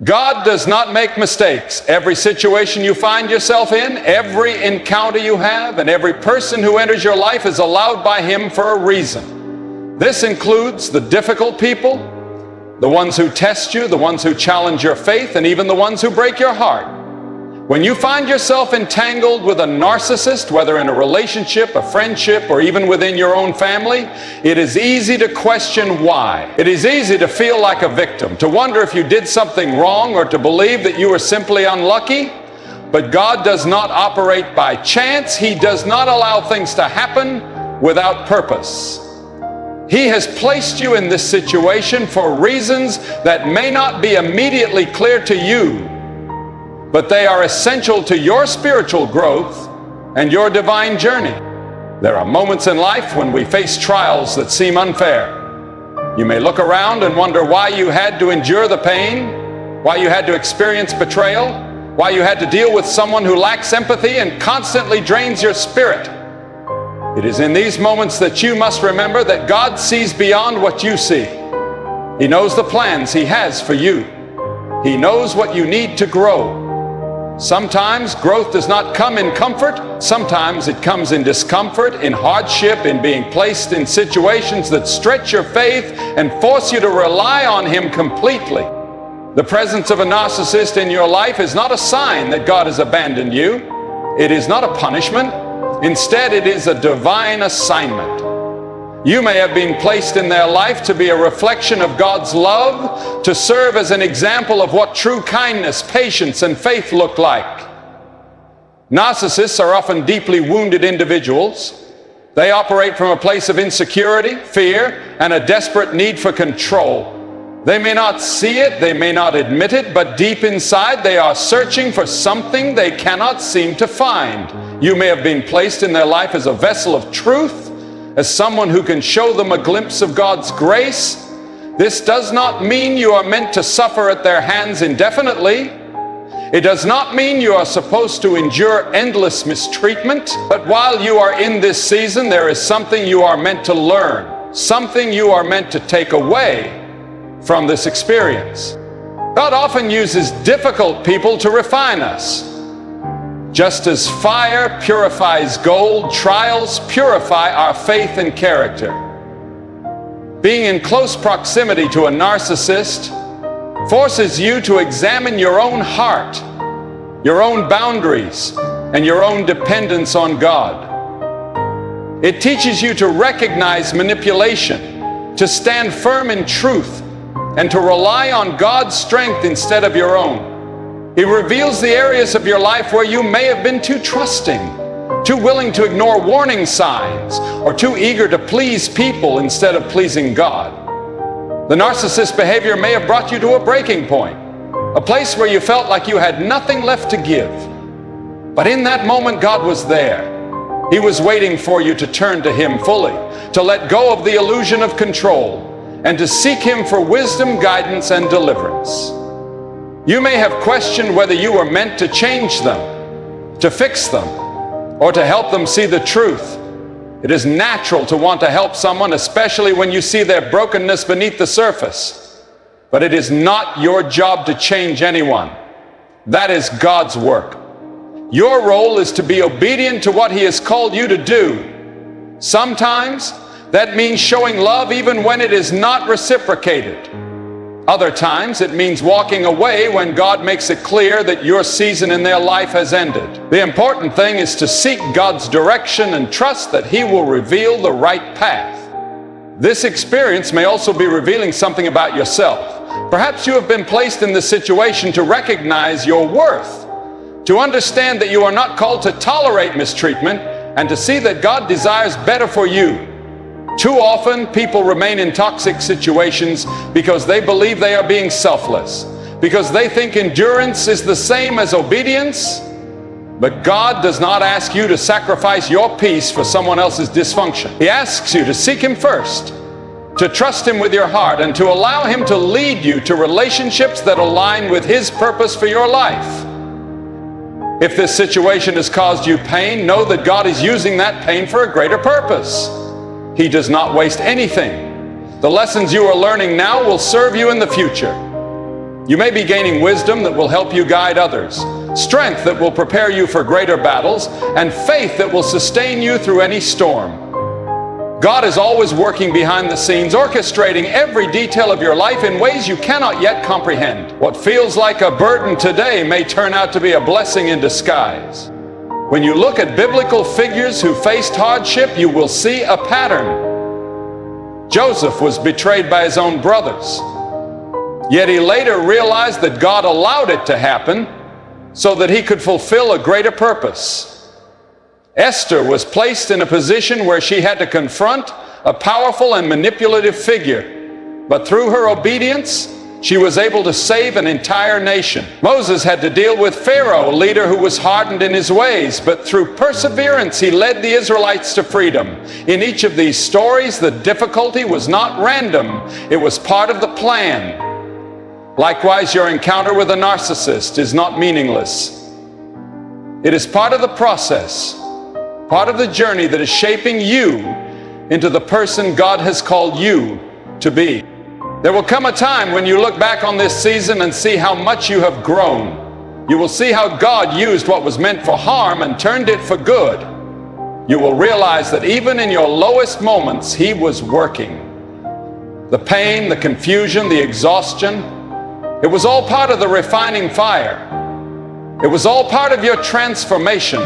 God does not make mistakes. Every situation you find yourself in, every encounter you have, and every person who enters your life is allowed by Him for a reason. This includes the difficult people, the ones who test you, the ones who challenge your faith, and even the ones who break your heart. When you find yourself entangled with a narcissist, whether in a relationship, a friendship, or even within your own family, it is easy to question why. It is easy to feel like a victim, to wonder if you did something wrong, or to believe that you were simply unlucky. But God does not operate by chance. He does not allow things to happen without purpose. He has placed you in this situation for reasons that may not be immediately clear to you, but they are essential to your spiritual growth and your divine journey. There are moments in life when we face trials that seem unfair. You may look around and wonder why you had to endure the pain, why you had to experience betrayal, why you had to deal with someone who lacks empathy and constantly drains your spirit. It is in these moments that you must remember that God sees beyond what you see. He knows the plans He has for you. He knows what you need to grow. Sometimes growth does not come in comfort. Sometimes it comes in discomfort, in hardship, in being placed in situations that stretch your faith and force you to rely on Him completely. The presence of a narcissist in your life is not a sign that God has abandoned you. It is not a punishment. Instead, it is a divine assignment. You may have been placed in their life to be a reflection of God's love, to serve as an example of what true kindness, patience, and faith look like. Narcissists are often deeply wounded individuals. They operate from a place of insecurity, fear, and a desperate need for control. They may not see it, they may not admit it, but deep inside they are searching for something they cannot seem to find. You may have been placed in their life as a vessel of truth, as someone who can show them a glimpse of God's grace. This does not mean you are meant to suffer at their hands indefinitely. It does not mean you are supposed to endure endless mistreatment. But while you are in this season, there is something you are meant to learn, something you are meant to take away from this experience. God often uses difficult people to refine us. Just as fire purifies gold, trials purify our faith and character. Being in close proximity to a narcissist forces you to examine your own heart, your own boundaries, and your own dependence on God. It teaches you to recognize manipulation, to stand firm in truth, and to rely on God's strength instead of your own. He reveals the areas of your life where you may have been too trusting, too willing to ignore warning signs, or too eager to please people instead of pleasing God. The narcissist behavior may have brought you to a breaking point, a place where you felt like you had nothing left to give. But in that moment, God was there. He was waiting for you to turn to Him fully, to let go of the illusion of control, and to seek Him for wisdom, guidance, and deliverance. You may have questioned whether you were meant to change them, to fix them, or to help them see the truth. It is natural to want to help someone, especially when you see their brokenness beneath the surface. But it is not your job to change anyone. That is God's work. Your role is to be obedient to what He has called you to do. Sometimes that means showing love even when it is not reciprocated. Other times it means walking away when God makes it clear that your season in their life has ended. The important thing is to seek God's direction and trust that He will reveal the right path. This experience may also be revealing something about yourself. Perhaps you have been placed in this situation to recognize your worth, to understand that you are not called to tolerate mistreatment, and to see that God desires better for you. Too often, people remain in toxic situations because they believe they are being selfless, because they think endurance is the same as obedience. But God does not ask you to sacrifice your peace for someone else's dysfunction. He asks you to seek Him first, to trust Him with your heart, and to allow Him to lead you to relationships that align with His purpose for your life. If this situation has caused you pain, know that God is using that pain for a greater purpose. He does not waste anything. The lessons you are learning now will serve you in the future. You may be gaining wisdom that will help you guide others, strength that will prepare you for greater battles, and faith that will sustain you through any storm. God is always working behind the scenes, orchestrating every detail of your life in ways you cannot yet comprehend. What feels like a burden today may turn out to be a blessing in disguise. When you look at biblical figures who faced hardship, you will see a pattern. Joseph was betrayed by his own brothers, yet he later realized that God allowed it to happen so that he could fulfill a greater purpose. Esther was placed in a position where she had to confront a powerful and manipulative figure, but through her obedience, she was able to save an entire nation. Moses had to deal with Pharaoh, a leader who was hardened in his ways, but through perseverance, he led the Israelites to freedom. In each of these stories, the difficulty was not random, it was part of the plan. Likewise, your encounter with a narcissist is not meaningless. It is part of the process, part of the journey that is shaping you into the person God has called you to be. There will come a time when you look back on this season and see how much you have grown. You will see how God used what was meant for harm and turned it for good. You will realize that even in your lowest moments, He was working. The pain, the confusion, the exhaustion, it was all part of the refining fire. It was all part of your transformation.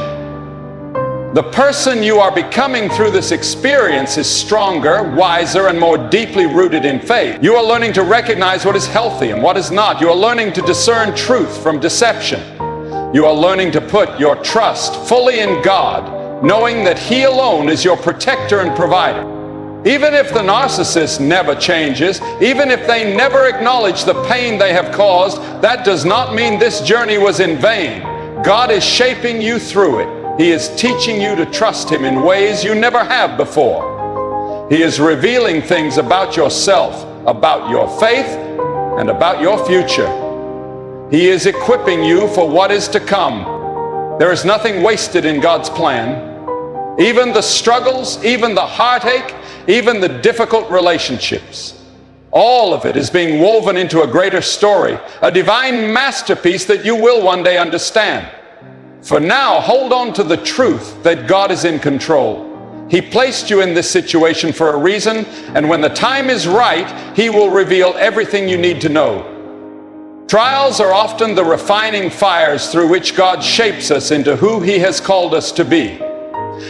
The person you are becoming through this experience is stronger, wiser, and more deeply rooted in faith. You are learning to recognize what is healthy and what is not. You are learning to discern truth from deception. You are learning to put your trust fully in God, knowing that He alone is your protector and provider. Even if the narcissist never changes, even if they never acknowledge the pain they have caused, that does not mean this journey was in vain. God is shaping you through it. He is teaching you to trust Him in ways you never have before. He is revealing things about yourself, about your faith, and about your future. He is equipping you for what is to come. There is nothing wasted in God's plan. Even the struggles, even the heartache, even the difficult relationships, all of it is being woven into a greater story, a divine masterpiece that you will one day understand. For now, hold on to the truth that God is in control. He placed you in this situation for a reason, and when the time is right, He will reveal everything you need to know. Trials are often the refining fires through which God shapes us into who He has called us to be.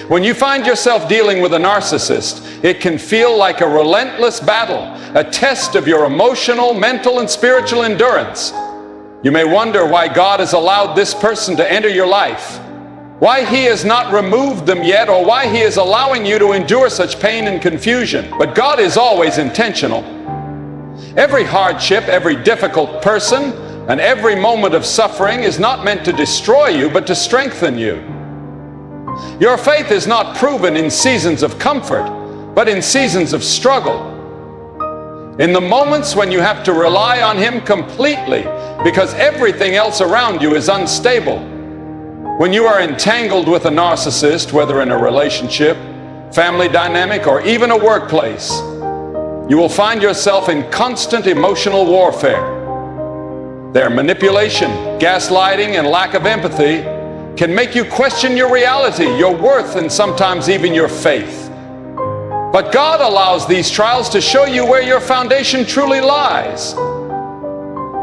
When you find yourself dealing with a narcissist, it can feel like a relentless battle, a test of your emotional, mental, and spiritual endurance. You may wonder why God has allowed this person to enter your life, why He has not removed them yet, or why He is allowing you to endure such pain and confusion. But God is always intentional. Every hardship, every difficult person, and every moment of suffering is not meant to destroy you, but to strengthen you. Your faith is not proven in seasons of comfort, but in seasons of struggle. In the moments when you have to rely on Him completely because everything else around you is unstable. When you are entangled with a narcissist, whether in a relationship, family dynamic, or even a workplace, you will find yourself in constant emotional warfare. Their manipulation, gaslighting, and lack of empathy can make you question your reality, your worth, and sometimes even your faith. But God allows these trials to show you where your foundation truly lies.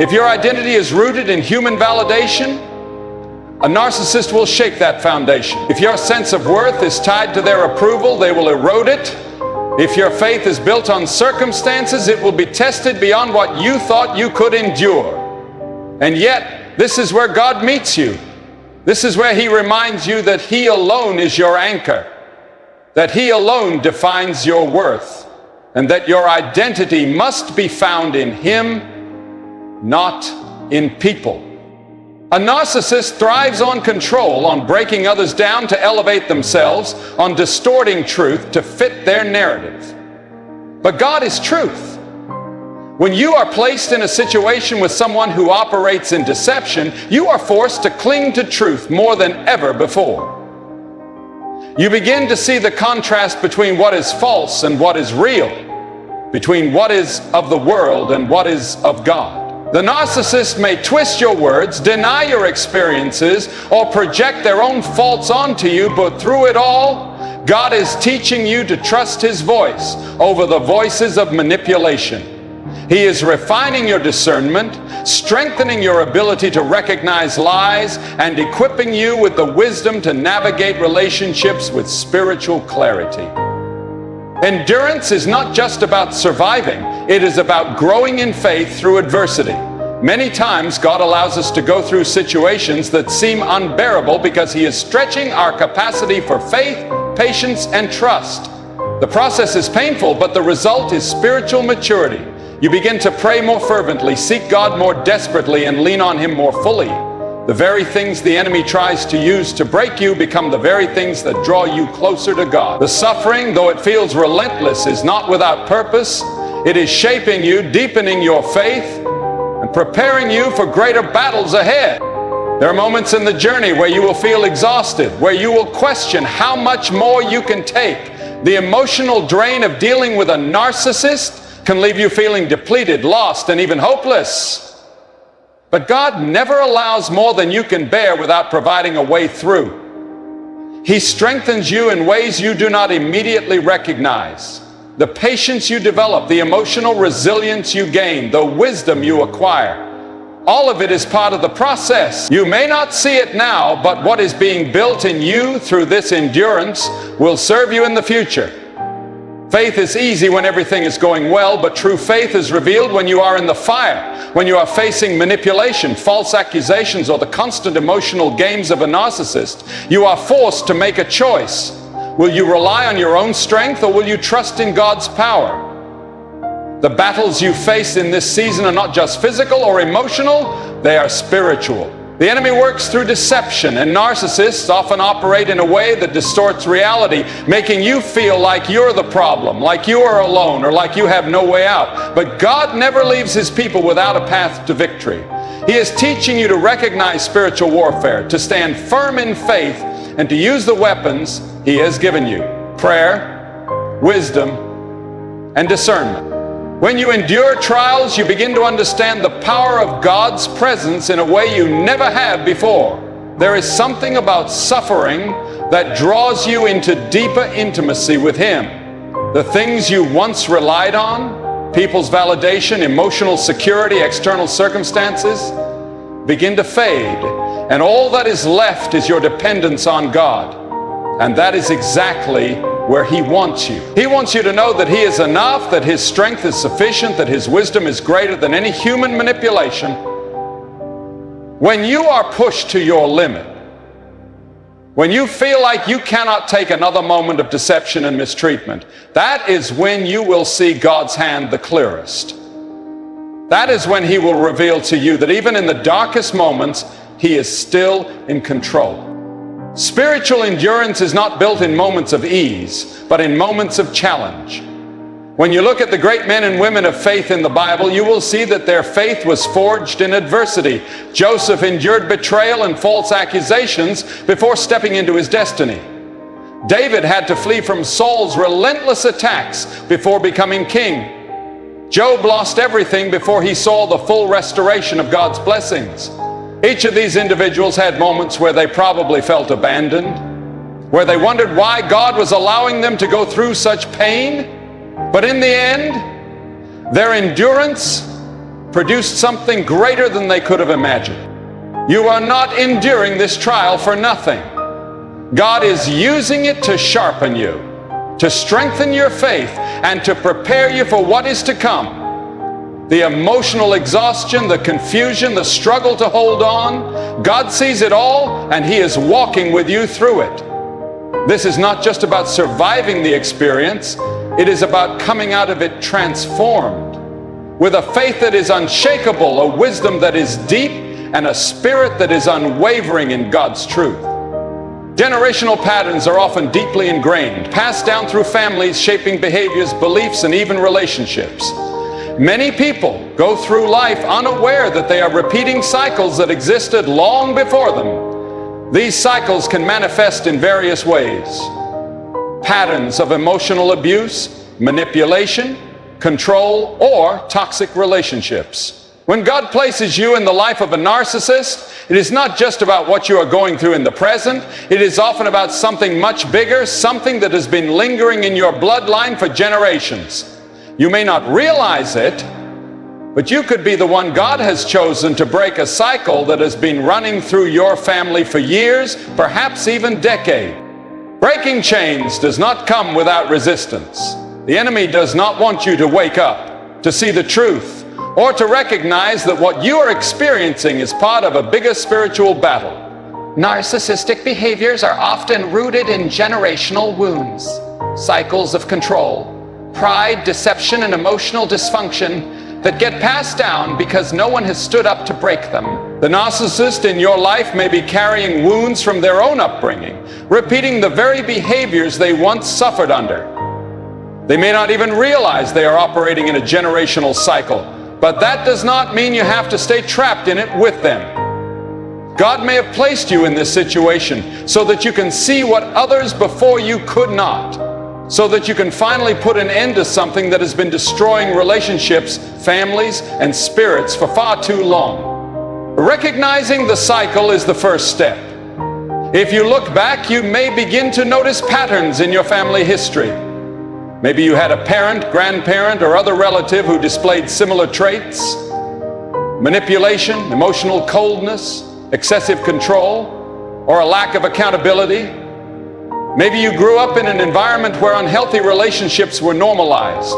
If your identity is rooted in human validation, a narcissist will shake that foundation. If your sense of worth is tied to their approval, they will erode it. If your faith is built on circumstances, it will be tested beyond what you thought you could endure. And yet, this is where God meets you. This is where He reminds you that He alone is your anchor, that He alone defines your worth, and that your identity must be found in Him, not in people. A narcissist thrives on control, on breaking others down to elevate themselves, on distorting truth to fit their narrative. But God is truth. When you are placed in a situation with someone who operates in deception, you are forced to cling to truth more than ever before. You begin to see the contrast between what is false and what is real, between what is of the world and what is of God. The narcissist may twist your words, deny your experiences, or project their own faults onto you, but through it all, God is teaching you to trust His voice over the voices of manipulation. He is refining your discernment, strengthening your ability to recognize lies, and equipping you with the wisdom to navigate relationships with spiritual clarity. Endurance is not just about surviving, it is about growing in faith through adversity. Many times God allows us to go through situations that seem unbearable because He is stretching our capacity for faith, patience, and trust. The process is painful, but the result is spiritual maturity. You begin to pray more fervently, seek God more desperately, and lean on Him more fully. The very things the enemy tries to use to break you become the very things that draw you closer to God. The suffering, though it feels relentless, is not without purpose. It is shaping you, deepening your faith, and preparing you for greater battles ahead. There are moments in the journey where you will feel exhausted, where you will question how much more you can take. The emotional drain of dealing with a narcissist can leave you feeling depleted, lost, and even hopeless. But God never allows more than you can bear without providing a way through. He strengthens you in ways you do not immediately recognize. The patience you develop, the emotional resilience you gain, the wisdom you acquire, all of it is part of the process. You may not see it now, but what is being built in you through this endurance will serve you in the future. Faith is easy when everything is going well, but true faith is revealed when you are in the fire, when you are facing manipulation, false accusations, or the constant emotional games of a narcissist. You are forced to make a choice. Will you rely on your own strength, or will you trust in God's power? The battles you face in this season are not just physical or emotional, they are spiritual. The enemy works through deception, and narcissists often operate in a way that distorts reality, making you feel like you're the problem, like you are alone, or like you have no way out. But God never leaves His people without a path to victory. He is teaching you to recognize spiritual warfare, to stand firm in faith, and to use the weapons He has given you: prayer, wisdom, and discernment. When you endure trials, you begin to understand the power of God's presence in a way you never have before. There is something about suffering that draws you into deeper intimacy with Him. The things you once relied on, people's validation, emotional security, external circumstances, begin to fade, and all that is left is your dependence on God. And that is exactly where He wants you. He wants you to know that He is enough, that His strength is sufficient, that His wisdom is greater than any human manipulation. When you are pushed to your limit, when you feel like you cannot take another moment of deception and mistreatment, that is when you will see God's hand the clearest. That is when He will reveal to you that even in the darkest moments, He is still in control. Spiritual endurance is not built in moments of ease, but in moments of challenge. When you look at the great men and women of faith in the Bible, you will see that their faith was forged in adversity. Joseph endured betrayal and false accusations before stepping into his destiny. David had to flee from Saul's relentless attacks before becoming king. Job lost everything before he saw the full restoration of God's blessings. Each of these individuals had moments where they probably felt abandoned, where they wondered why God was allowing them to go through such pain. But in the end, their endurance produced something greater than they could have imagined. You are not enduring this trial for nothing. God is using it to sharpen you, to strengthen your faith, and to prepare you for what is to come. The emotional exhaustion, the confusion, the struggle to hold on, God sees it all, and He is walking with you through it. This is not just about surviving the experience, it is about coming out of it transformed, with a faith that is unshakable, a wisdom that is deep, and a spirit that is unwavering in God's truth. Generational patterns are often deeply ingrained, passed down through families, shaping behaviors, beliefs, and even relationships. Many people go through life unaware that they are repeating cycles that existed long before them. These cycles can manifest in various ways. Patterns of emotional abuse, manipulation, control, or toxic relationships. When God places you in the life of a narcissist, it is not just about what you are going through in the present. It is often about something much bigger, something that has been lingering in your bloodline for generations. You may not realize it, but you could be the one God has chosen to break a cycle that has been running through your family for years, perhaps even decades. Breaking chains does not come without resistance. The enemy does not want you to wake up, to see the truth, or to recognize that what you are experiencing is part of a bigger spiritual battle. Narcissistic behaviors are often rooted in generational wounds, cycles of control, pride, deception, and emotional dysfunction that get passed down because no one has stood up to break them. The narcissist in your life may be carrying wounds from their own upbringing, repeating the very behaviors they once suffered under. They may not even realize they are operating in a generational cycle, but that does not mean you have to stay trapped in it with them. God may have placed you in this situation so that you can see what others before you could not, so that you can finally put an end to something that has been destroying relationships, families, and spirits for far too long. Recognizing the cycle is the first step. If you look back, you may begin to notice patterns in your family history. Maybe you had a parent, grandparent, or other relative who displayed similar traits: manipulation, emotional coldness, excessive control, or a lack of accountability. Maybe you grew up in an environment where unhealthy relationships were normalized,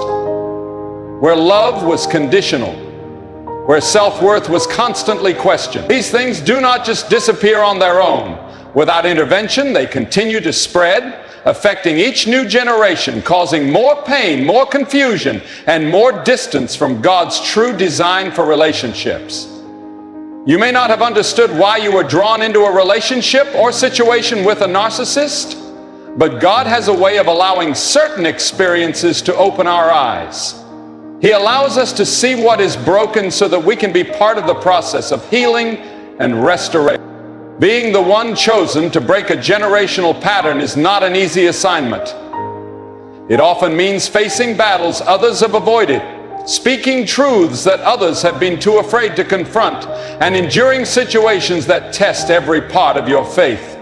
where love was conditional, where self-worth was constantly questioned. These things do not just disappear on their own. Without intervention, they continue to spread, affecting each new generation, causing more pain, more confusion, and more distance from God's true design for relationships. You may not have understood why you were drawn into a relationship or situation with a narcissist, but God has a way of allowing certain experiences to open our eyes. He allows us to see what is broken so that we can be part of the process of healing and restoration. Being the one chosen to break a generational pattern is not an easy assignment. It often means facing battles others have avoided, speaking truths that others have been too afraid to confront, and enduring situations that test every part of your faith.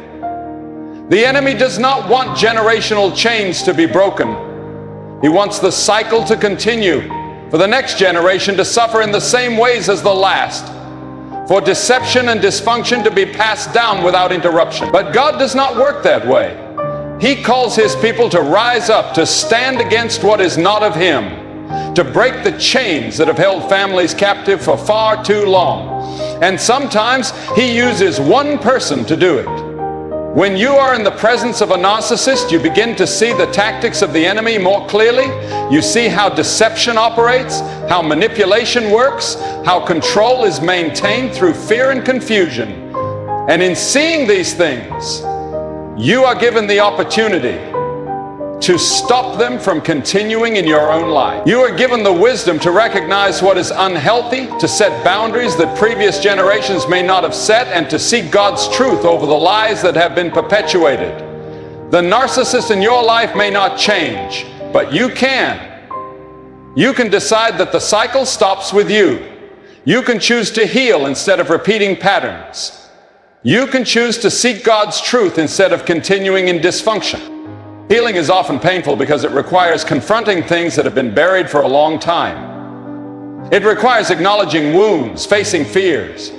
The enemy does not want generational chains to be broken. He wants the cycle to continue, for the next generation to suffer in the same ways as the last, for deception and dysfunction to be passed down without interruption. But God does not work that way. He calls His people to rise up, to stand against what is not of Him, to break the chains that have held families captive for far too long. And sometimes He uses one person to do it. When you are in the presence of a narcissist, you begin to see the tactics of the enemy more clearly. You see how deception operates, how manipulation works, how control is maintained through fear and confusion. And in seeing these things, you are given the opportunity to stop them from continuing in your own life. You are given the wisdom to recognize what is unhealthy, to set boundaries that previous generations may not have set, and to seek God's truth over the lies that have been perpetuated. The narcissist in your life may not change, but you can. You can decide that the cycle stops with you. You can choose to heal instead of repeating patterns. You can choose to seek God's truth instead of continuing in dysfunction. Healing is often painful because it requires confronting things that have been buried for a long time. It requires acknowledging wounds, facing fears,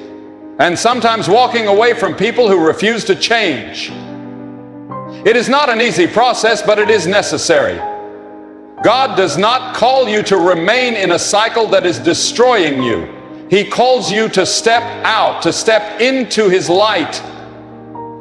and sometimes walking away from people who refuse to change. It is not an easy process, but it is necessary. God does not call you to remain in a cycle that is destroying you. He calls you to step out, to step into His light,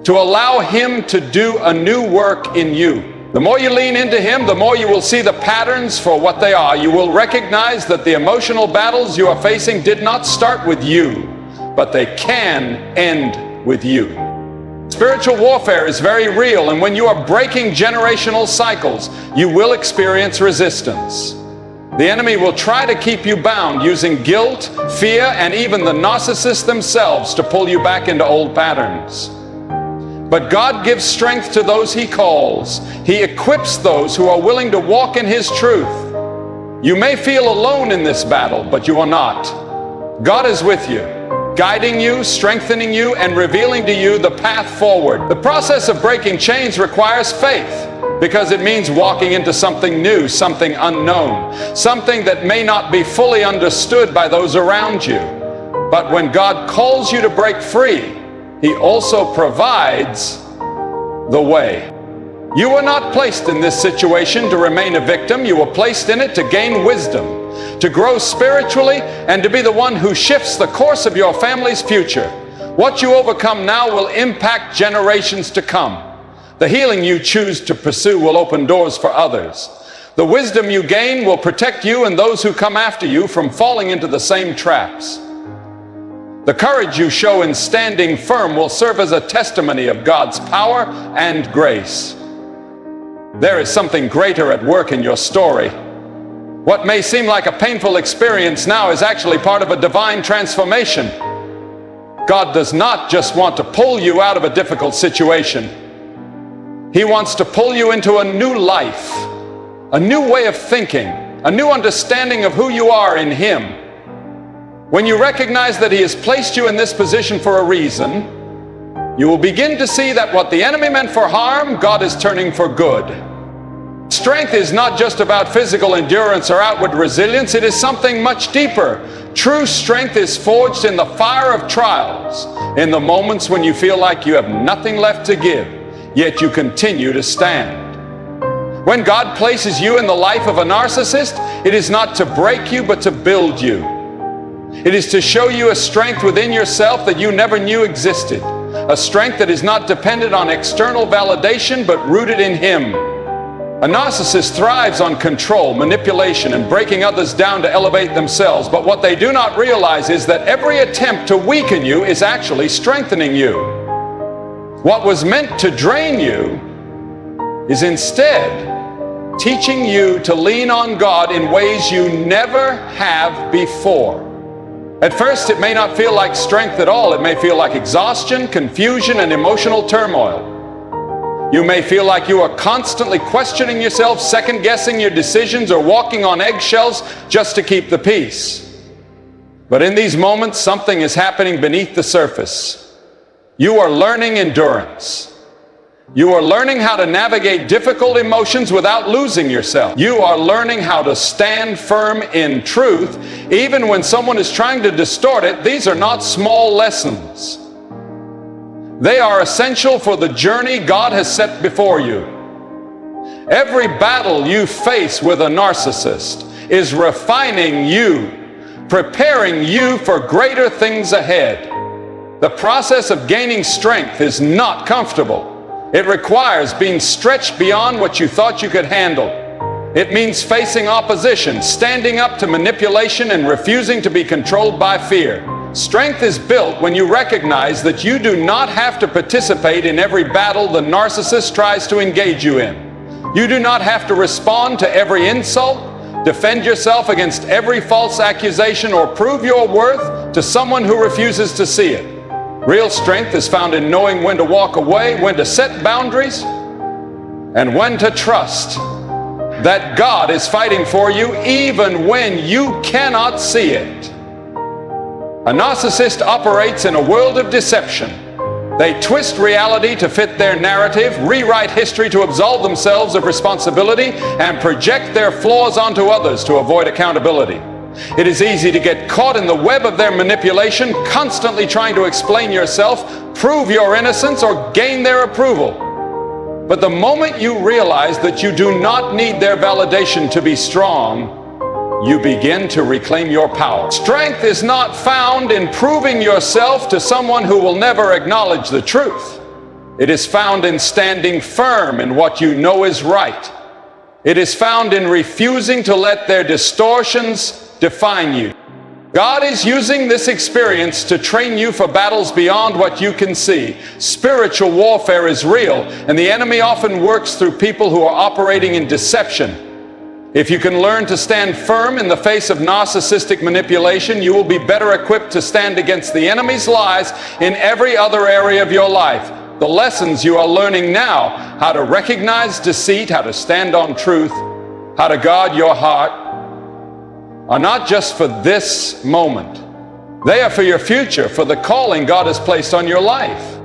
to allow Him to do a new work in you. The more you lean into Him, the more you will see the patterns for what they are. You will recognize that the emotional battles you are facing did not start with you, but they can end with you. Spiritual warfare is very real, and when you are breaking generational cycles, you will experience resistance. The enemy will try to keep you bound using guilt, fear, and even the narcissists themselves to pull you back into old patterns. But God gives strength to those He calls. He equips those who are willing to walk in His truth. You may feel alone in this battle, but you are not. God is with you, guiding you, strengthening you, and revealing to you the path forward. The process of breaking chains requires faith, because it means walking into something new, something unknown, something that may not be fully understood by those around you. But when God calls you to break free, He also provides the way. You were not placed in this situation to remain a victim. You were placed in it to gain wisdom, to grow spiritually, and to be the one who shifts the course of your family's future. What you overcome now will impact generations to come. The healing you choose to pursue will open doors for others. The wisdom you gain will protect you and those who come after you from falling into the same traps. The courage you show in standing firm will serve as a testimony of God's power and grace. There is something greater at work in your story. What may seem like a painful experience now is actually part of a divine transformation. God does not just want to pull you out of a difficult situation. He wants to pull you into a new life, a new way of thinking, a new understanding of who you are in Him. When you recognize that He has placed you in this position for a reason, you will begin to see that what the enemy meant for harm, God is turning for good. Strength is not just about physical endurance or outward resilience. It is something much deeper. True strength is forged in the fire of trials, in the moments when you feel like you have nothing left to give, yet you continue to stand. When God places you in the life of a narcissist, it is not to break you, but to build you. It is to show you a strength within yourself that you never knew existed, a strength that is not dependent on external validation, but rooted in Him. A narcissist thrives on control, manipulation, and breaking others down to elevate themselves. But what they do not realize is that every attempt to weaken you is actually strengthening you. What was meant to drain you is instead teaching you to lean on God in ways you never have before. At first, it may not feel like strength at all. It may feel like exhaustion, confusion, and emotional turmoil. You may feel like you are constantly questioning yourself, second-guessing your decisions, or walking on eggshells just to keep the peace. But in these moments, something is happening beneath the surface. You are learning endurance. You are learning how to navigate difficult emotions without losing yourself. You are learning how to stand firm in truth, even when someone is trying to distort it. These are not small lessons. They are essential for the journey God has set before you. Every battle you face with a narcissist is refining you, preparing you for greater things ahead. The process of gaining strength is not comfortable. It requires being stretched beyond what you thought you could handle. It means facing opposition, standing up to manipulation, and refusing to be controlled by fear. Strength is built when you recognize that you do not have to participate in every battle the narcissist tries to engage you in. You do not have to respond to every insult, defend yourself against every false accusation, or prove your worth to someone who refuses to see it. Real strength is found in knowing when to walk away, when to set boundaries, and when to trust that God is fighting for you even when you cannot see it. A narcissist operates in a world of deception. They twist reality to fit their narrative, rewrite history to absolve themselves of responsibility, and project their flaws onto others to avoid accountability. It is easy to get caught in the web of their manipulation, constantly trying to explain yourself, prove your innocence, or gain their approval. But the moment you realize that you do not need their validation to be strong, you begin to reclaim your power. Strength is not found in proving yourself to someone who will never acknowledge the truth. It is found in standing firm in what you know is right. It is found in refusing to let their distortions define you. God is using this experience to train you for battles beyond what you can see. Spiritual warfare is real, and the enemy often works through people who are operating in deception. If you can learn to stand firm in the face of narcissistic manipulation, you will be better equipped to stand against the enemy's lies in every other area of your life. The lessons you are learning now, how to recognize deceit, how to stand on truth, how to guard your heart, are not just for this moment, They are for your future, for the calling God has placed on your life.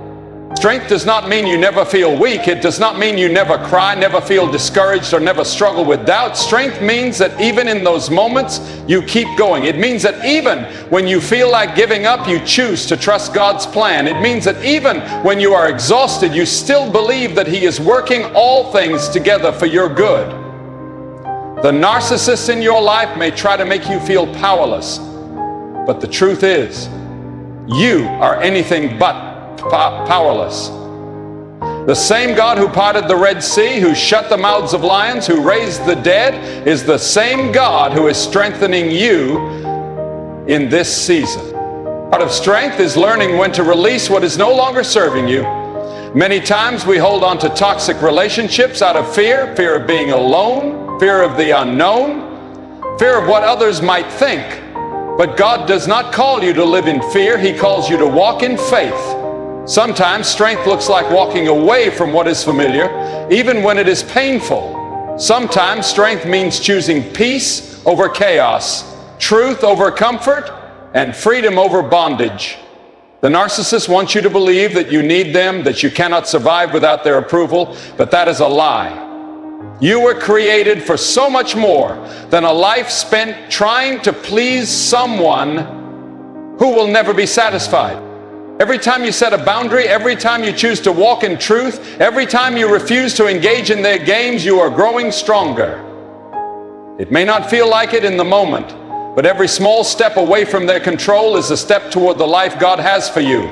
Strength does not mean you never feel weak. It does not mean you never cry, never feel discouraged, or never struggle with doubt. Strength means that even in those moments, you keep going. It means that even when you feel like giving up, you choose to trust God's plan. It means that even when you are exhausted, you still believe that He is working all things together for your good. The narcissists in your life may try to make you feel powerless, but the truth is, you are anything but powerless. The same God who parted the Red Sea, who shut the mouths of lions, who raised the dead, is the same God who is strengthening you in this season. Part of strength is learning when to release what is no longer serving you. Many times we hold on to toxic relationships out of fear of being alone, fear of the unknown, fear of what others might think. But God does not call you to live in fear. He calls you to walk in faith. Sometimes strength looks like walking away from what is familiar, even when it is painful. Sometimes strength means choosing peace over chaos, truth over comfort, and freedom over bondage. The narcissist wants you to believe that you need them, that you cannot survive without their approval, but that is a lie. You were created for so much more than a life spent trying to please someone who will never be satisfied. Every time you set a boundary, every time you choose to walk in truth, every time you refuse to engage in their games, you are growing stronger. It may not feel like it in the moment, but every small step away from their control is a step toward the life God has for you.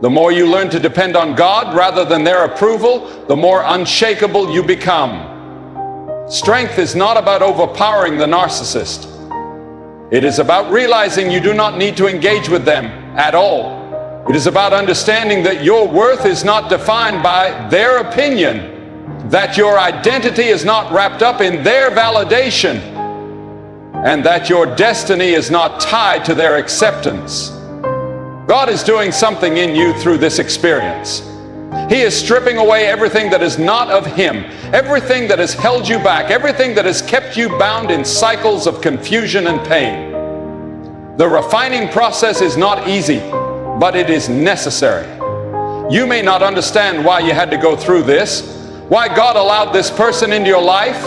The more you learn to depend on God rather than their approval, the more unshakable you become. Strength is not about overpowering the narcissist. It is about realizing you do not need to engage with them at all. It is about understanding that your worth is not defined by their opinion, that your identity is not wrapped up in their validation, and that your destiny is not tied to their acceptance. God is doing something in you through this experience. He is stripping away everything that is not of Him, everything that has held you back, everything that has kept you bound in cycles of confusion and pain. The refining process is not easy, but it is necessary. You may not understand why you had to go through this, why God allowed this person into your life,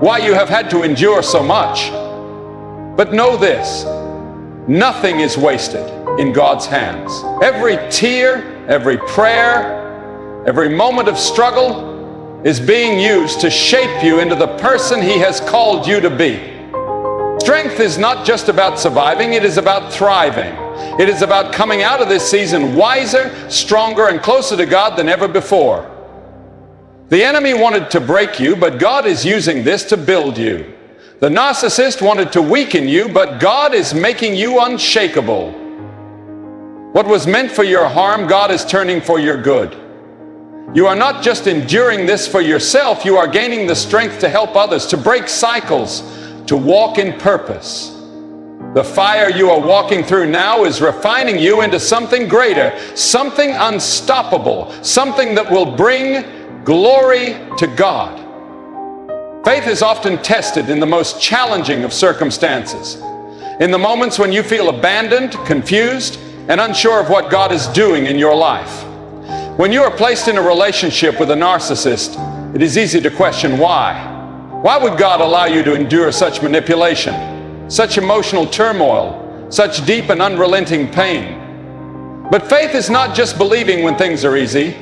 why you have had to endure so much. But know this, nothing is wasted in God's hands. Every tear, every prayer, every moment of struggle is being used to shape you into the person He has called you to be. Strength is not just about surviving, it is about thriving. It is about coming out of this season wiser, stronger, and closer to God than ever before. The enemy wanted to break you, but God is using this to build you. The narcissist wanted to weaken you, but God is making you unshakable. What was meant for your harm, God is turning for your good. You are not just enduring this for yourself, you are gaining the strength to help others, to break cycles, to walk in purpose. The fire you are walking through now is refining you into something greater, something unstoppable, something that will bring glory to God. Faith is often tested in the most challenging of circumstances. In the moments when you feel abandoned, confused, and unsure of what God is doing in your life. When you are placed in a relationship with a narcissist, it is easy to question why. Why would God allow you to endure such manipulation, such emotional turmoil, such deep and unrelenting pain? But faith is not just believing when things are easy.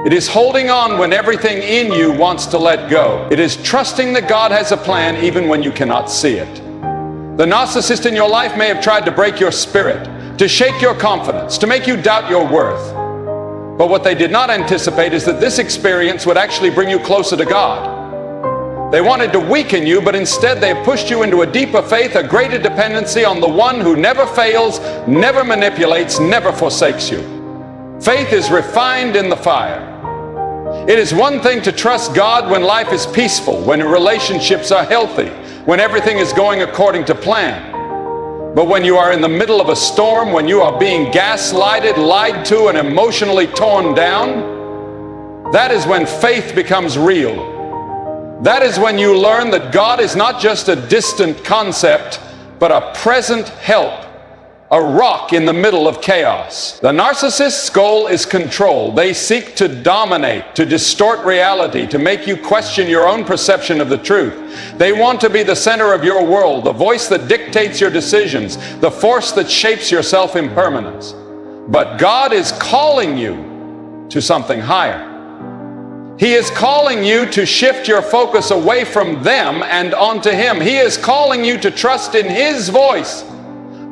It is holding on when everything in you wants to let go. It is trusting that God has a plan even when you cannot see it. The narcissist in your life may have tried to break your spirit, to shake your confidence, to make you doubt your worth. But what they did not anticipate is that this experience would actually bring you closer to God. They wanted to weaken you, but instead they pushed you into a deeper faith, a greater dependency on the one who never fails, never manipulates, never forsakes you. Faith is refined in the fire. It is one thing to trust God when life is peaceful, when relationships are healthy, when everything is going according to plan. But when you are in the middle of a storm, when you are being gaslighted, lied to, and emotionally torn down, that is when faith becomes real. That is when you learn that God is not just a distant concept, but a present help a rock in the middle of chaos. The narcissist's goal is control. They seek to dominate, to distort reality, to make you question your own perception of the truth. They want to be the center of your world, the voice that dictates your decisions, the force that shapes your self-impermanence. But God is calling you to something higher. He is calling you to shift your focus away from them and onto Him. He is calling you to trust in His voice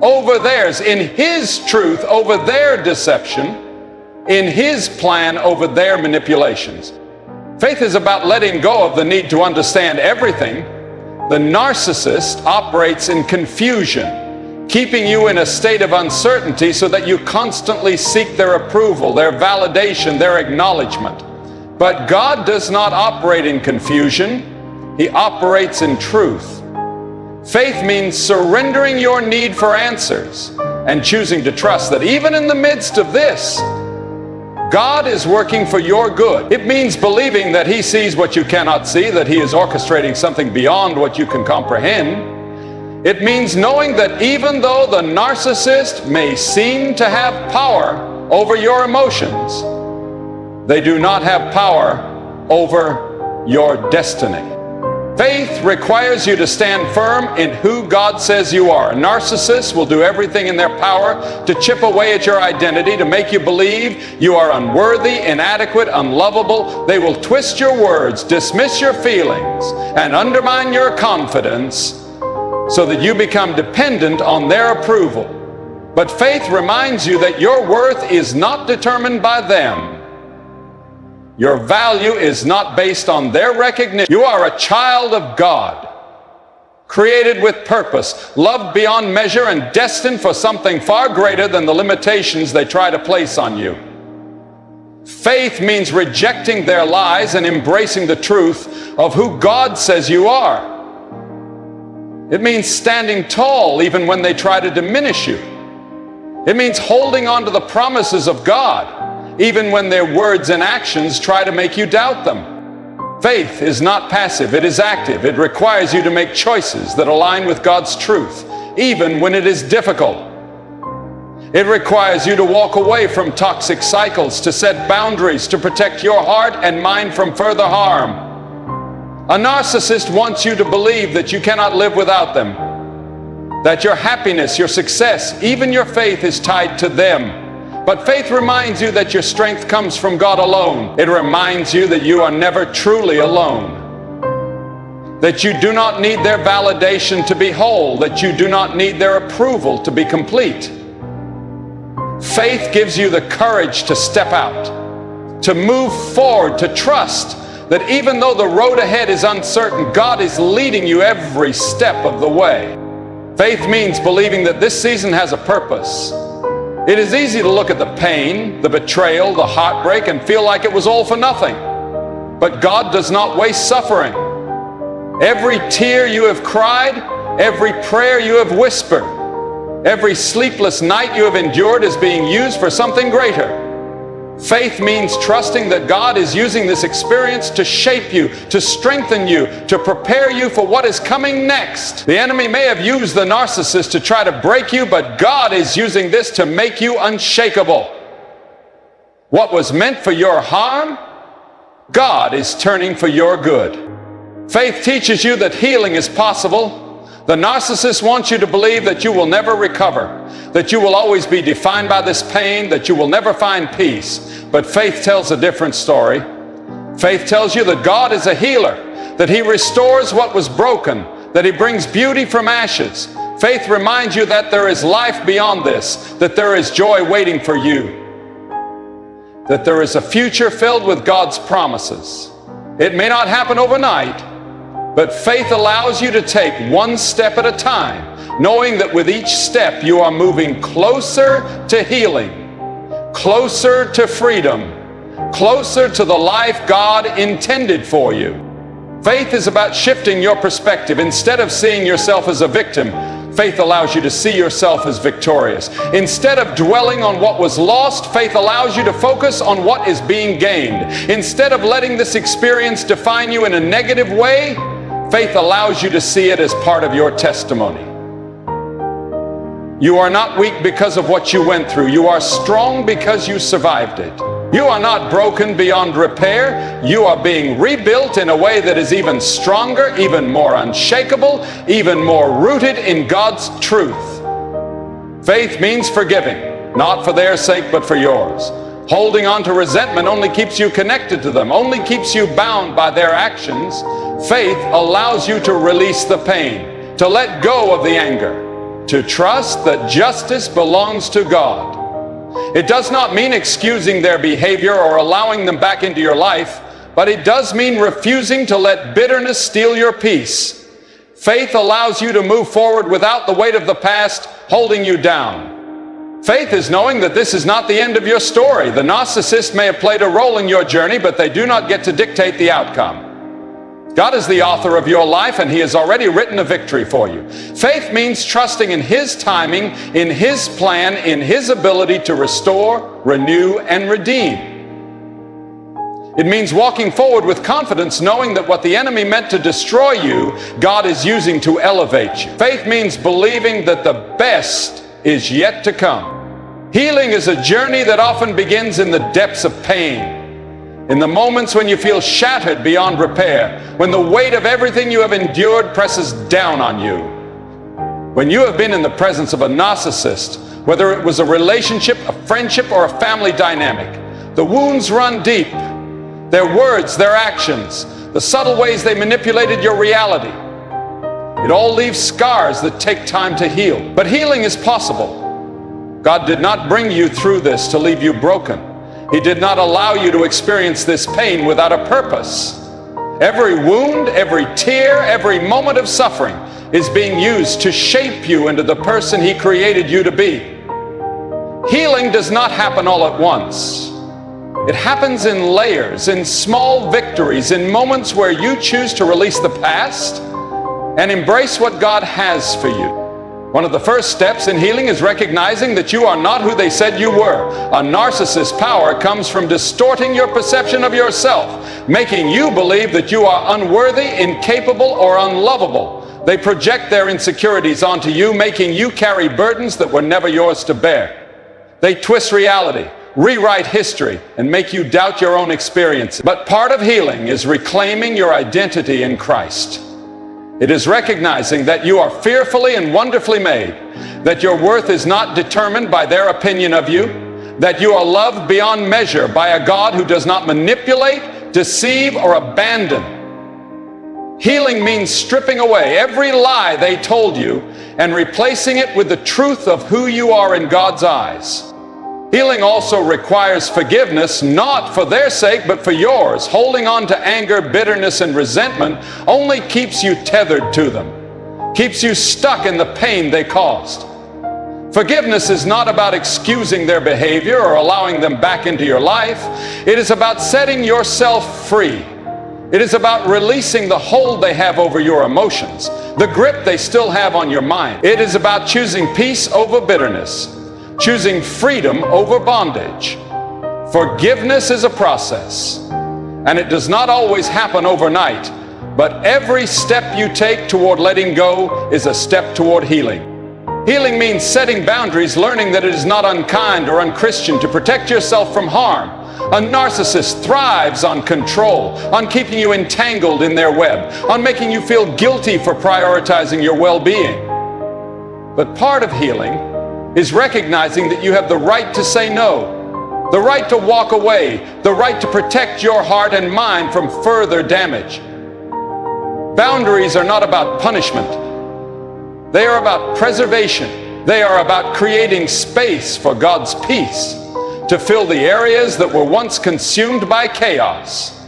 over theirs, in His truth over their deception, in His plan over their manipulations. Faith is about letting go of the need to understand everything. The narcissist operates in confusion, keeping you in a state of uncertainty so that you constantly seek their approval, their validation, their acknowledgement. But God does not operate in confusion. He operates in truth. Faith means surrendering your need for answers and choosing to trust that even in the midst of this, God is working for your good. It means believing that He sees what you cannot see, that He is orchestrating something beyond what you can comprehend. It means knowing that even though the narcissist may seem to have power over your emotions, they do not have power over your destiny. Faith requires you to stand firm in who God says you are. Narcissists will do everything in their power to chip away at your identity, to make you believe you are unworthy, inadequate, unlovable. They will twist your words, dismiss your feelings, and undermine your confidence so that you become dependent on their approval. But faith reminds you that your worth is not determined by them. Your value is not based on their recognition. You are a child of God, created with purpose, loved beyond measure, and destined for something far greater than the limitations they try to place on you. Faith means rejecting their lies and embracing the truth of who God says you are. It means standing tall even when they try to diminish you. It means holding on to the promises of God, even when their words and actions try to make you doubt them. Faith is not passive, it is active. It requires you to make choices that align with God's truth, even when it is difficult. It requires you to walk away from toxic cycles, to set boundaries, to protect your heart and mind from further harm. A narcissist wants you to believe that you cannot live without them, that your happiness, your success, even your faith is tied to them. But faith reminds you that your strength comes from God alone. It reminds you that you are never truly alone, that you do not need their validation to be whole, that you do not need their approval to be complete. Faith gives you the courage to step out, to move forward, to trust that even though the road ahead is uncertain, God is leading you every step of the way. Faith means believing that this season has a purpose. It is easy to look at the pain, the betrayal, the heartbreak, and feel like it was all for nothing. But God does not waste suffering. Every tear you have cried, every prayer you have whispered, every sleepless night you have endured is being used for something greater. Faith means trusting that God is using this experience to shape you, to strengthen you, to prepare you for what is coming next. The enemy may have used the narcissist to try to break you, but God is using this to make you unshakable. What was meant for your harm, God is turning for your good. Faith teaches you that healing is possible. The narcissist wants you to believe that you will never recover, that you will always be defined by this pain, that you will never find peace. But faith tells a different story. Faith tells you that God is a healer, that He restores what was broken, that He brings beauty from ashes. Faith reminds you that there is life beyond this, that there is joy waiting for you, that there is a future filled with God's promises. It may not happen overnight, but faith allows you to take one step at a time, knowing that with each step you are moving closer to healing, closer to freedom, closer to the life God intended for you. Faith is about shifting your perspective. Instead of seeing yourself as a victim, faith allows you to see yourself as victorious. Instead of dwelling on what was lost, faith allows you to focus on what is being gained. Instead of letting this experience define you in a negative way, faith allows you to see it as part of your testimony. You are not weak because of what you went through. You are strong because you survived it. You are not broken beyond repair. You are being rebuilt in a way that is even stronger, even more unshakable, even more rooted in God's truth. Faith means forgiving, not for their sake, but for yours. Holding on to resentment only keeps you connected to them, only keeps you bound by their actions. Faith allows you to release the pain, to let go of the anger, to trust that justice belongs to God. It does not mean excusing their behavior or allowing them back into your life, but it does mean refusing to let bitterness steal your peace. Faith allows you to move forward without the weight of the past holding you down. Faith is knowing that this is not the end of your story. The narcissist may have played a role in your journey, but they do not get to dictate the outcome. God is the author of your life, and He has already written a victory for you. Faith means trusting in His timing, in His plan, in His ability to restore, renew, and redeem. It means walking forward with confidence, knowing that what the enemy meant to destroy you, God is using to elevate you. Faith means believing that the best is yet to come. Healing is a journey that often begins in the depths of pain. In the moments when you feel shattered beyond repair, when the weight of everything you have endured presses down on you. When you have been in the presence of a narcissist, whether it was a relationship, a friendship, or a family dynamic, the wounds run deep. Their words, their actions, the subtle ways they manipulated your reality. It all leaves scars that take time to heal. But healing is possible. God did not bring you through this to leave you broken. He did not allow you to experience this pain without a purpose. Every wound, every tear, every moment of suffering is being used to shape you into the person He created you to be. Healing does not happen all at once. It happens in layers, in small victories, in moments where you choose to release the past and embrace what God has for you. One of the first steps in healing is recognizing that you are not who they said you were. A narcissist's power comes from distorting your perception of yourself, making you believe that you are unworthy, incapable, or unlovable. They project their insecurities onto you, making you carry burdens that were never yours to bear. They twist reality, rewrite history, and make you doubt your own experiences. But part of healing is reclaiming your identity in Christ. It is recognizing that you are fearfully and wonderfully made, that your worth is not determined by their opinion of you, that you are loved beyond measure by a God who does not manipulate, deceive, or abandon. Healing means stripping away every lie they told you and replacing it with the truth of who you are in God's eyes. Healing also requires forgiveness, not for their sake, but for yours. Holding on to anger, bitterness, and resentment only keeps you tethered to them, keeps you stuck in the pain they caused. Forgiveness is not about excusing their behavior or allowing them back into your life. It is about setting yourself free. It is about releasing the hold they have over your emotions, the grip they still have on your mind. It is about choosing peace over bitterness, choosing freedom over bondage. Forgiveness is a process, and it does not always happen overnight, but every step you take toward letting go is a step toward healing. Healing means setting boundaries, learning that it is not unkind or unchristian to protect yourself from harm. A narcissist thrives on control, on keeping you entangled in their web, on making you feel guilty for prioritizing your well-being. But part of healing is recognizing that you have the right to say no, the right to walk away, the right to protect your heart and mind from further damage. Boundaries are not about punishment. They are about preservation. They are about creating space for God's peace to fill the areas that were once consumed by chaos.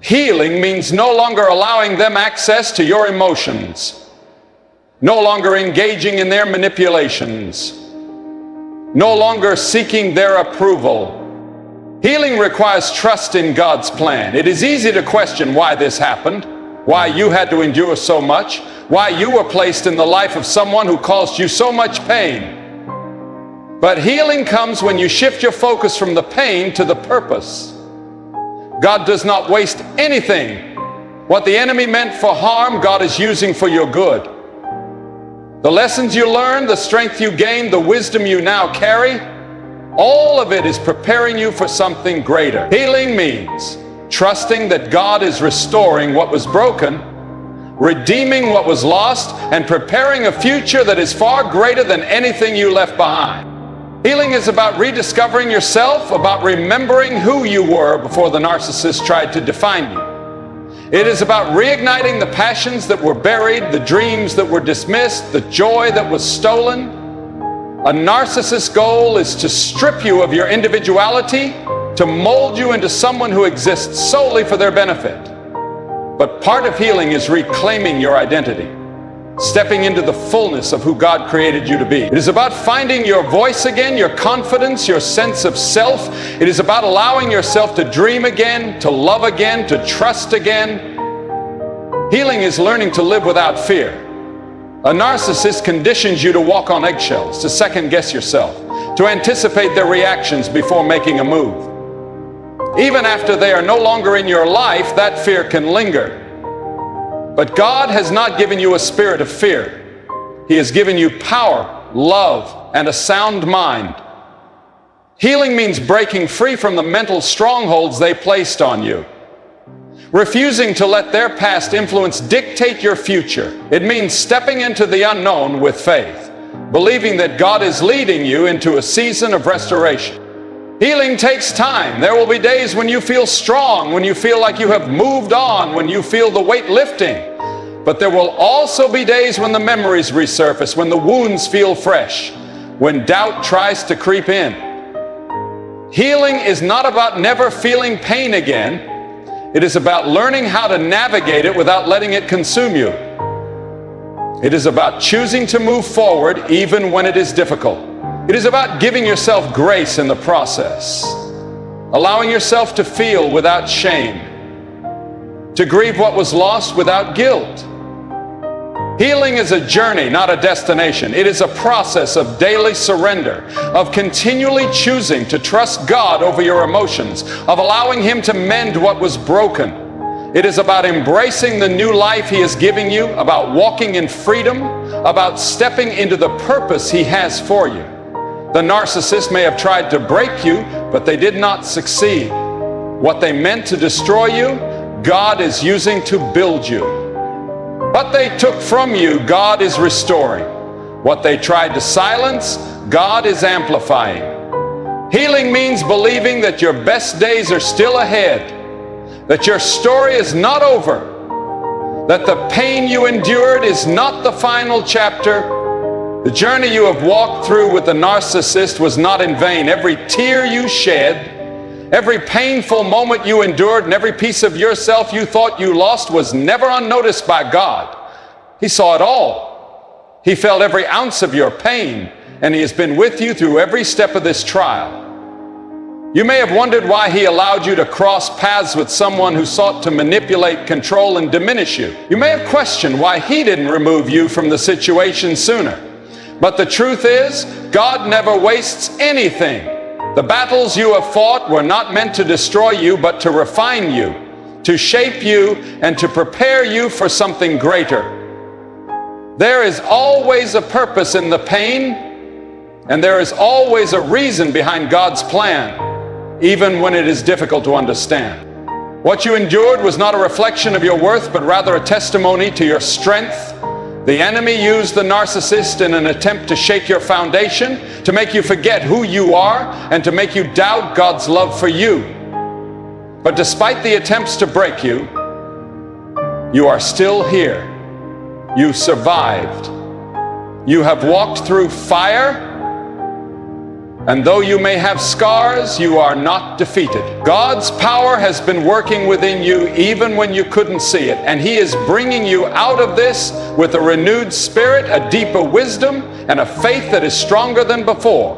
Healing means no longer allowing them access to your emotions, no longer engaging in their manipulations, no longer seeking their approval. Healing requires trust in God's plan. It is easy to question why this happened, why you had to endure so much, why you were placed in the life of someone who caused you so much pain. But healing comes when you shift your focus from the pain to the purpose. God does not waste anything. What the enemy meant for harm, God is using for your good. The lessons you learned, the strength you gained, the wisdom you now carry, all of it is preparing you for something greater. Healing means trusting that God is restoring what was broken, redeeming what was lost, and preparing a future that is far greater than anything you left behind. Healing is about rediscovering yourself, about remembering who you were before the narcissist tried to define you. It is about reigniting the passions that were buried, the dreams that were dismissed, the joy that was stolen. A narcissist's goal is to strip you of your individuality, to mold you into someone who exists solely for their benefit. But part of healing is reclaiming your identity, stepping into the fullness of who God created you to be. It is about finding your voice again, your confidence, your sense of self. It is about allowing yourself to dream again, to love again, to trust again. Healing is learning to live without fear. A narcissist conditions you to walk on eggshells, to second-guess yourself, to anticipate their reactions before making a move. Even after they are no longer in your life, that fear can linger. But God has not given you a spirit of fear. He has given you power, love, and a sound mind. Healing means breaking free from the mental strongholds they placed on you, refusing to let their past influence dictate your future. It means stepping into the unknown with faith, believing that God is leading you into a season of restoration. Healing takes time. There will be days when you feel strong, when you feel like you have moved on, when you feel the weight lifting. But there will also be days when the memories resurface, when the wounds feel fresh, when doubt tries to creep in. Healing is not about never feeling pain again. It is about learning how to navigate it without letting it consume you. It is about choosing to move forward even when it is difficult. It is about giving yourself grace in the process, allowing yourself to feel without shame, to grieve what was lost without guilt. Healing is a journey, not a destination. It is a process of daily surrender, of continually choosing to trust God over your emotions, of allowing Him to mend what was broken. It is about embracing the new life He is giving you, about walking in freedom, about stepping into the purpose He has for you. The narcissist may have tried to break you, but they did not succeed. What they meant to destroy you, God is using to build you. What they took from you, God is restoring. What they tried to silence, God is amplifying. Healing means believing that your best days are still ahead, that your story is not over, that the pain you endured is not the final chapter. The journey you have walked through with the narcissist was not in vain. Every tear you shed, every painful moment you endured, and every piece of yourself you thought you lost was never unnoticed by God. He saw it all. He felt every ounce of your pain, and He has been with you through every step of this trial. You may have wondered why He allowed you to cross paths with someone who sought to manipulate, control, and diminish you. You may have questioned why He didn't remove you from the situation sooner. But the truth is, God never wastes anything. The battles you have fought were not meant to destroy you, but to refine you, to shape you, and to prepare you for something greater. There is always a purpose in the pain, and there is always a reason behind God's plan, even when it is difficult to understand. What you endured was not a reflection of your worth, but rather a testimony to your strength. The enemy used the narcissist in an attempt to shake your foundation, to make you forget who you are, and to make you doubt God's love for you. But despite the attempts to break you, you are still here. You survived. You have walked through fire, and though you may have scars, you are not defeated. God's power has been working within you even when you couldn't see it, and He is bringing you out of this with a renewed spirit, a deeper wisdom, and a faith that is stronger than before.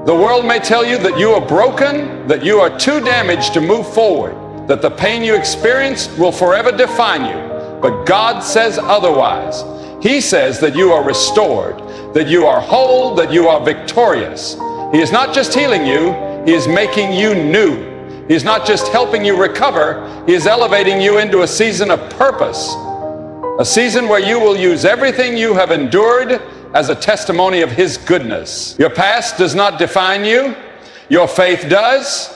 The world may tell you that you are broken, that you are too damaged to move forward, that the pain you experienced will forever define you. But God says otherwise. He says that you are restored, that you are whole, that you are victorious. He is not just healing you, He is making you new. He is not just helping you recover, He is elevating you into a season of purpose. A season where you will use everything you have endured as a testimony of His goodness. Your past does not define you. Your faith does.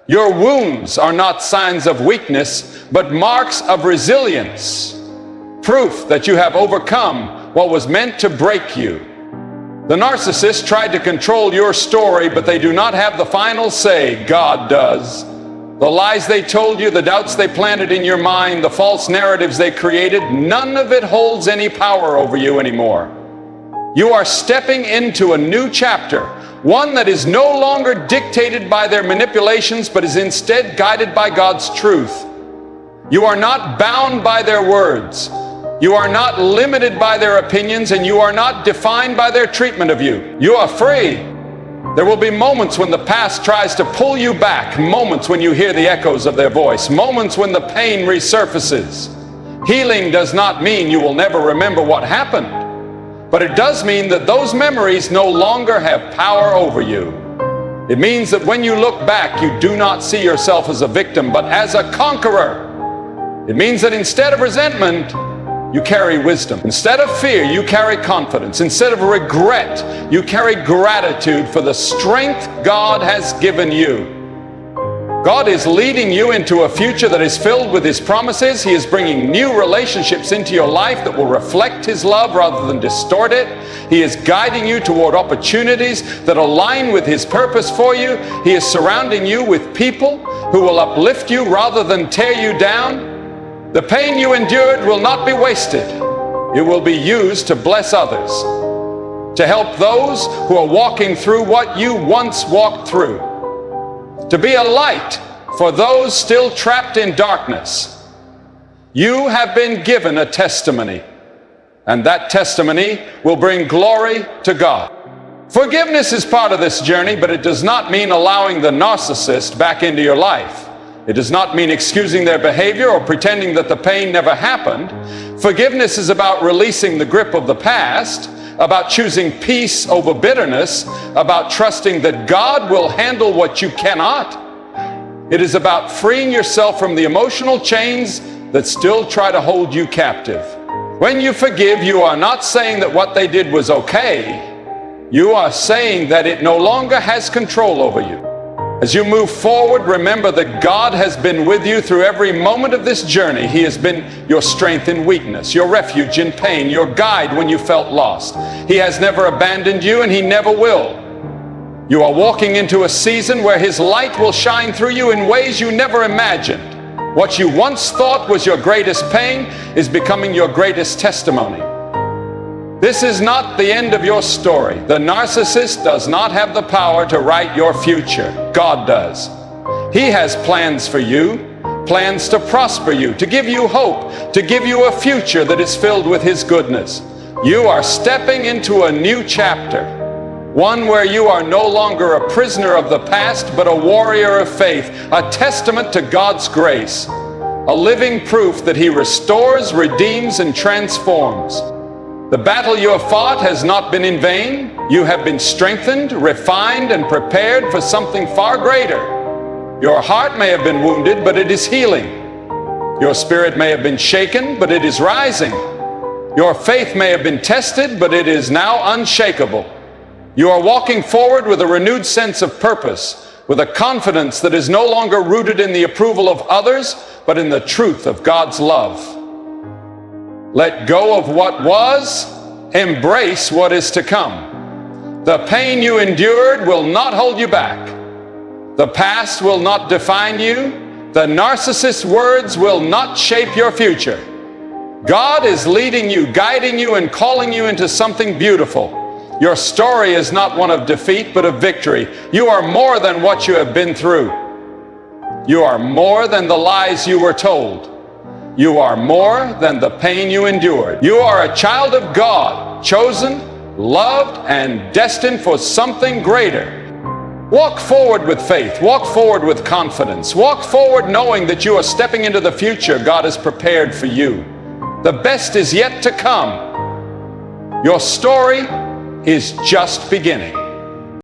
Your wounds are not signs of weakness, but marks of resilience. Proof that you have overcome what was meant to break you. The narcissist tried to control your story, but they do not have the final say. God does. The lies they told you, the doubts they planted in your mind, the false narratives they created, none of it holds any power over you anymore. You are stepping into a new chapter, one that is no longer dictated by their manipulations, but is instead guided by God's truth. You are not bound by their words. You are not limited by their opinions, and you are not defined by their treatment of you. You are free. There will be moments when the past tries to pull you back, moments when you hear the echoes of their voice, moments when the pain resurfaces. Healing does not mean you will never remember what happened, but it does mean that those memories no longer have power over you. It means that when you look back, you do not see yourself as a victim, but as a conqueror. It means that instead of resentment, you carry wisdom. Instead of fear, you carry confidence. Instead of regret, you carry gratitude for the strength God has given you. God is leading you into a future that is filled with His promises. He is bringing new relationships into your life that will reflect His love rather than distort it. He is guiding you toward opportunities that align with His purpose for you. He is surrounding you with people who will uplift you rather than tear you down. The pain you endured will not be wasted. It will be used to bless others, to help those who are walking through what you once walked through, to be a light for those still trapped in darkness. You have been given a testimony, and that testimony will bring glory to God. Forgiveness is part of this journey, but it does not mean allowing the narcissist back into your life. It does not mean excusing their behavior or pretending that the pain never happened. Forgiveness is about releasing the grip of the past, about choosing peace over bitterness, about trusting that God will handle what you cannot. It is about freeing yourself from the emotional chains that still try to hold you captive. When you forgive, you are not saying that what they did was okay. You are saying that it no longer has control over you. As you move forward, remember that God has been with you through every moment of this journey. He has been your strength in weakness, your refuge in pain, your guide when you felt lost. He has never abandoned you, and He never will. You are walking into a season where His light will shine through you in ways you never imagined. What you once thought was your greatest pain is becoming your greatest testimony. This is not the end of your story. The narcissist does not have the power to write your future. God does. He has plans for you, plans to prosper you, to give you hope, to give you a future that is filled with His goodness. You are stepping into a new chapter, one where you are no longer a prisoner of the past, but a warrior of faith, a testament to God's grace, a living proof that He restores, redeems, and transforms. The battle you have fought has not been in vain. You have been strengthened, refined, and prepared for something far greater. Your heart may have been wounded, but it is healing. Your spirit may have been shaken, but it is rising. Your faith may have been tested, but it is now unshakable. You are walking forward with a renewed sense of purpose, with a confidence that is no longer rooted in the approval of others, but in the truth of God's love. Let go of what was, embrace what is to come. The pain you endured will not hold you back. The past will not define you. The narcissist's words will not shape your future. God is leading you, guiding you, and calling you into something beautiful. Your story is not one of defeat, but of victory. You are more than what you have been through. You are more than the lies you were told. You are more than the pain you endured. You are a child of God, chosen, loved, and destined for something greater. Walk forward with faith. Walk forward with confidence. Walk forward knowing that you are stepping into the future God has prepared for you. The best is yet to come. Your story is just beginning.